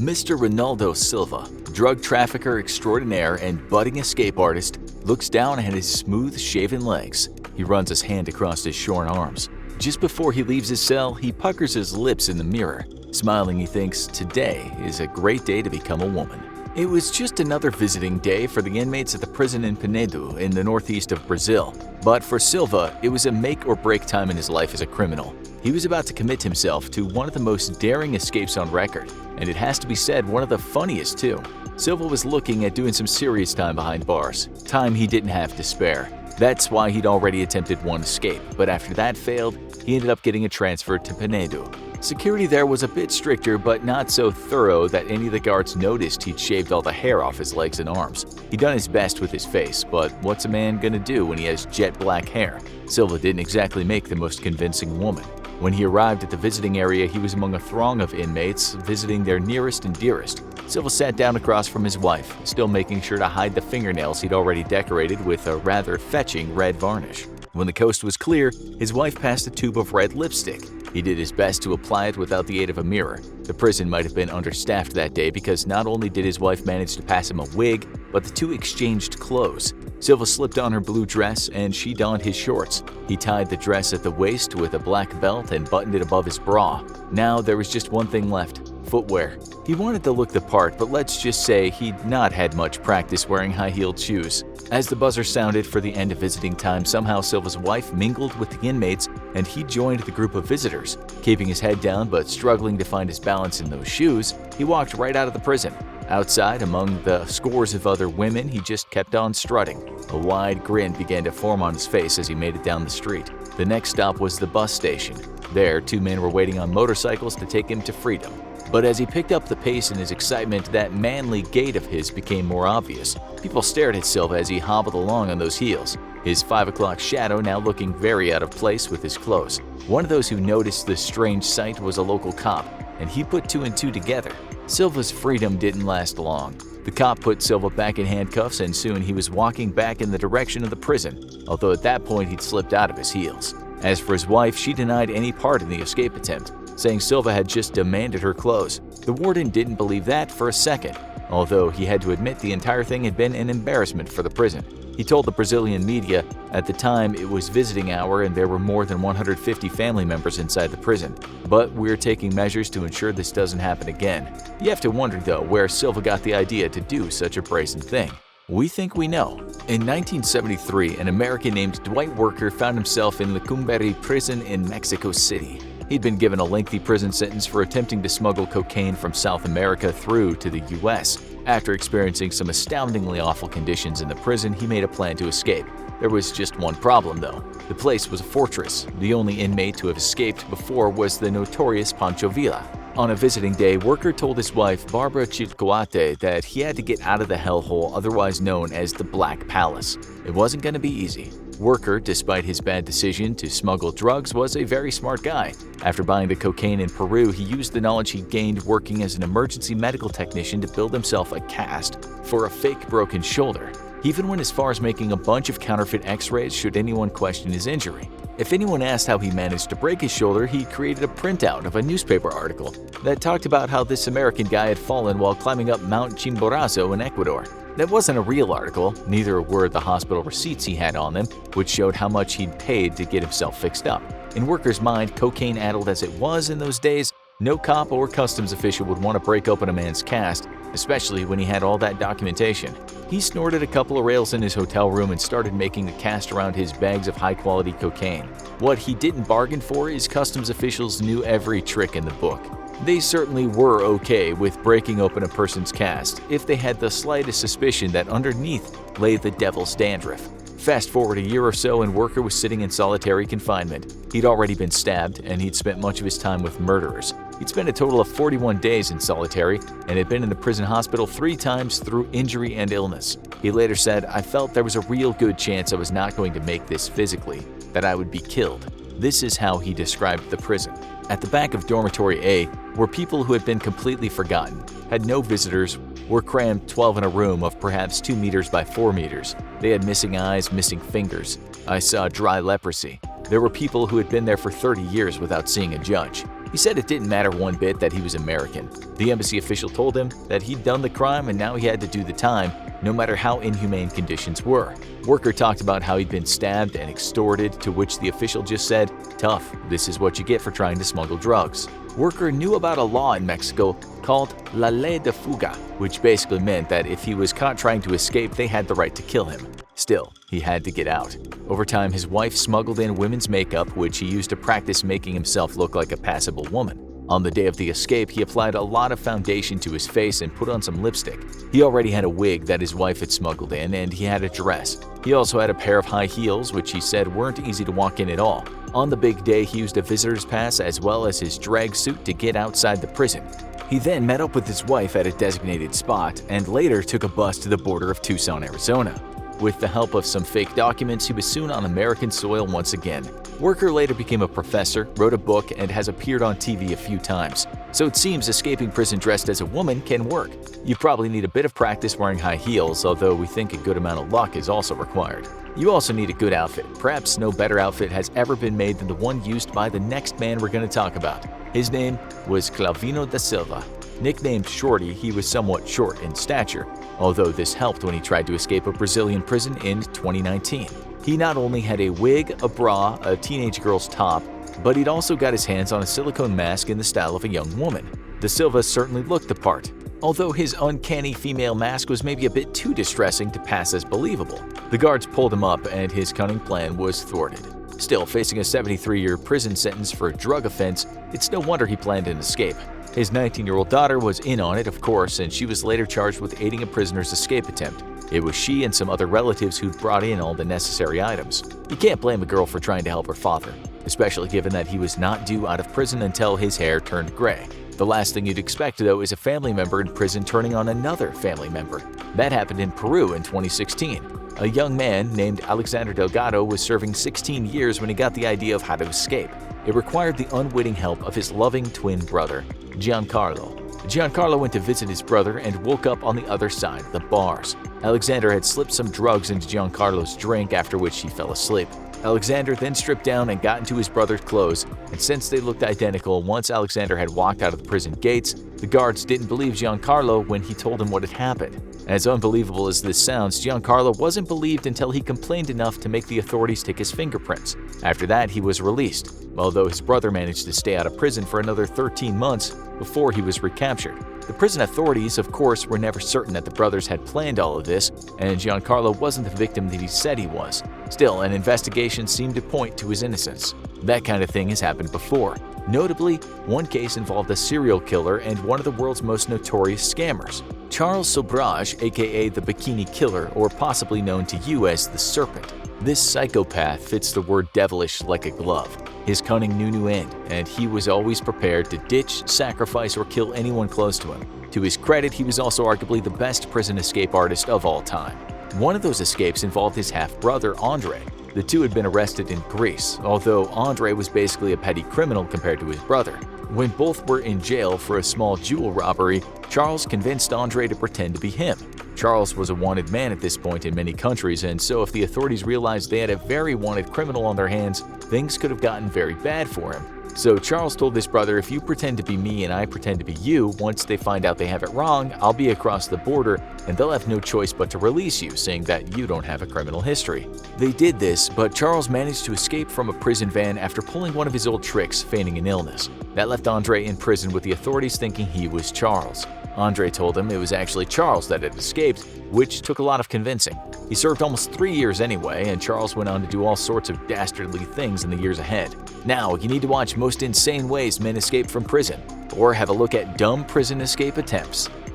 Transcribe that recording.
Mr. Ronaldo Silva, drug trafficker extraordinaire and budding escape artist, looks down at his smooth-shaven legs. He runs his hand across his shorn arms. Just before he leaves his cell, he puckers his lips in the mirror. Smiling, he thinks, today is a great day to become a woman. It was just another visiting day for the inmates at the prison in Penedo in the northeast of Brazil. But for Silva, it was a make-or-break time in his life as a criminal. He was about to commit himself to one of the most daring escapes on record, and it has to be said, one of the funniest too. Silva was looking at doing some serious time behind bars, time he didn't have to spare. That's why he'd already attempted one escape, but after that failed, he ended up getting a transfer to Penedo. Security there was a bit stricter, but not so thorough that any of the guards noticed he'd shaved all the hair off his legs and arms. He'd done his best with his face, but what's a man gonna do when he has jet black hair? Silva didn't exactly make the most convincing woman. When he arrived at the visiting area, he was among a throng of inmates visiting their nearest and dearest. Silva sat down across from his wife, still making sure to hide the fingernails he'd already decorated with a rather fetching red varnish. When the coast was clear, his wife passed a tube of red lipstick. He did his best to apply it without the aid of a mirror. The prison might have been understaffed that day because not only did his wife manage to pass him a wig, but the two exchanged clothes. Silva slipped on her blue dress and she donned his shorts. He tied the dress at the waist with a black belt and buttoned it above his bra. Now there was just one thing left: footwear. He wanted to look the part, but let's just say he'd not had much practice wearing high-heeled shoes. As the buzzer sounded for the end of visiting time, somehow Silva's wife mingled with the inmates and he joined the group of visitors. Keeping his head down but struggling to find his balance in those shoes, he walked right out of the prison. Outside, among the scores of other women, he just kept on strutting. A wide grin began to form on his face as he made it down the street. The next stop was the bus station. There, two men were waiting on motorcycles to take him to freedom. But as he picked up the pace in his excitement, that manly gait of his became more obvious. People stared at Silva as he hobbled along on those heels, his 5 o'clock shadow now looking very out of place with his clothes. One of those who noticed this strange sight was a local cop, and he put two and two together. Silva's freedom didn't last long. The cop put Silva back in handcuffs and soon he was walking back in the direction of the prison, although at that point he'd slipped out of his heels. As for his wife, she denied any part in the escape attempt, saying Silva had just demanded her clothes. The warden didn't believe that for a second, although he had to admit the entire thing had been an embarrassment for the prison. He told the Brazilian media at the time it was visiting hour and there were more than 150 family members inside the prison. But we're taking measures to ensure this doesn't happen again. You have to wonder, though, where Silva got the idea to do such a brazen thing. We think we know. In 1973, an American named Dwight Worker found himself in Lecumberri prison in Mexico City. He'd been given a lengthy prison sentence for attempting to smuggle cocaine from South America through to the U.S. After experiencing some astoundingly awful conditions in the prison, he made a plan to escape. There was just one problem, though. The place was a fortress. The only inmate to have escaped before was the notorious Pancho Villa. On a visiting day, Worker told his wife, Barbara Chilcoate, that he had to get out of the hellhole otherwise known as the Black Palace. It wasn't going to be easy. Worker, despite his bad decision to smuggle drugs, was a very smart guy. After buying the cocaine in Peru, he used the knowledge he gained working as an emergency medical technician to build himself a cast for a fake broken shoulder. He even went as far as making a bunch of counterfeit x-rays should anyone question his injury. If anyone asked how he managed to break his shoulder, he created a printout of a newspaper article that talked about how this American guy had fallen while climbing up Mount Chimborazo in Ecuador. That wasn't a real article, neither were the hospital receipts he had on them, which showed how much he'd paid to get himself fixed up. In Worker's mind, cocaine-addled as it was in those days, no cop or customs official would want to break open a man's cast, especially when he had all that documentation. He snorted a couple of rails in his hotel room and started making the cast around his bags of high-quality cocaine. What he didn't bargain for is customs officials knew every trick in the book. They certainly were okay with breaking open a person's cast if they had the slightest suspicion that underneath lay the devil's dandruff. Fast forward a year or so and Worker was sitting in solitary confinement. He'd already been stabbed and he'd spent much of his time with murderers. He'd spent a total of 41 days in solitary and had been in the prison hospital 3 times through injury and illness. He later said, "I felt there was a real good chance I was not going to make this physically, that I would be killed." This is how he described the prison. At the back of Dormitory A were people who had been completely forgotten, had no visitors, were crammed 12 in a room of perhaps 2 meters by 4 meters. They had missing eyes, missing fingers. I saw dry leprosy. There were people who had been there for 30 years without seeing a judge. He said it didn't matter one bit that he was American. The embassy official told him that he'd done the crime and now he had to do the time, no matter how inhumane conditions were. Worker talked about how he'd been stabbed and extorted, to which the official just said, "Tough, this is what you get for trying to smuggle drugs." Worker knew about a law in Mexico called La Ley de Fuga, which basically meant that if he was caught trying to escape, they had the right to kill him. Still, he had to get out. Over time, his wife smuggled in women's makeup, which he used to practice making himself look like a passable woman. On the day of the escape, he applied a lot of foundation to his face and put on some lipstick. He already had a wig that his wife had smuggled in, and he had a dress. He also had a pair of high heels, which he said weren't easy to walk in at all. On the big day, he used a visitor's pass as well as his drag suit to get outside the prison. He then met up with his wife at a designated spot and later took a bus to the border of Tucson, Arizona. With the help of some fake documents, he was soon on American soil once again. Worker later became a professor, wrote a book, and has appeared on TV a few times. So it seems escaping prison dressed as a woman can work. You probably need a bit of practice wearing high heels, although we think a good amount of luck is also required. You also need a good outfit. Perhaps no better outfit has ever been made than the one used by the next man we're going to talk about. His name was Clavino da Silva. Nicknamed Shorty, he was somewhat short in stature, although this helped when he tried to escape a Brazilian prison in 2019. He not only had a wig, a bra, a teenage girl's top, but he'd also got his hands on a silicone mask in the style of a young woman. Da Silva certainly looked the part, although his uncanny female mask was maybe a bit too distressing to pass as believable. The guards pulled him up and his cunning plan was thwarted. Still, facing a 73-year prison sentence for a drug offense, it's no wonder he planned an escape. His 19-year-old daughter was in on it, of course, and she was later charged with aiding a prisoner's escape attempt. It was she and some other relatives who'd brought in all the necessary items. You can't blame a girl for trying to help her father, especially given that he was not due out of prison until his hair turned gray. The last thing you'd expect, though, is a family member in prison turning on another family member. That happened in Peru in 2016. A young man named Alexander Delgado was serving 16 years when he got the idea of how to escape. It required the unwitting help of his loving twin brother, Giancarlo. Giancarlo went to visit his brother and woke up on the other side of the bars. Alexander had slipped some drugs into Giancarlo's drink, after which he fell asleep. Alexander then stripped down and got into his brother's clothes, and since they looked identical, once Alexander had walked out of the prison gates, the guards didn't believe Giancarlo when he told them what had happened. As unbelievable as this sounds, Giancarlo wasn't believed until he complained enough to make the authorities take his fingerprints. After that, he was released, although his brother managed to stay out of prison for another 13 months before he was recaptured. The prison authorities, of course, were never certain that the brothers had planned all of this, and Giancarlo wasn't the victim that he said he was. Still, an investigation seemed to point to his innocence. That kind of thing has happened before. Notably, one case involved a serial killer and one of the world's most notorious scammers, Charles Sobrage, aka the Bikini Killer, or possibly known to you as the Serpent. This psychopath fits the word devilish like a glove. His cunning knew no end, and he was always prepared to ditch, sacrifice, or kill anyone close to him. To his credit, he was also arguably the best prison escape artist of all time. One of those escapes involved his half-brother, Andre. The two had been arrested in Greece, although Andre was basically a petty criminal compared to his brother. When both were in jail for a small jewel robbery, Charles convinced Andre to pretend to be him. Charles was a wanted man at this point in many countries, and so if the authorities realized they had a very wanted criminal on their hands, things could have gotten very bad for him. So Charles told his brother, if you pretend to be me and I pretend to be you, once they find out they have it wrong, I'll be across the border and they'll have no choice but to release you, saying that you don't have a criminal history. They did this, but Charles managed to escape from a prison van after pulling one of his old tricks, feigning an illness. That left Andre in prison with the authorities thinking he was Charles. Andre told him it was actually Charles that had escaped, which took a lot of convincing. He served almost 3 years anyway, and Charles went on to do all sorts of dastardly things in the years ahead. Now, you need to watch Most Insane Ways Men Escape from Prison, or have a look at Dumb Prison Escape Attempts.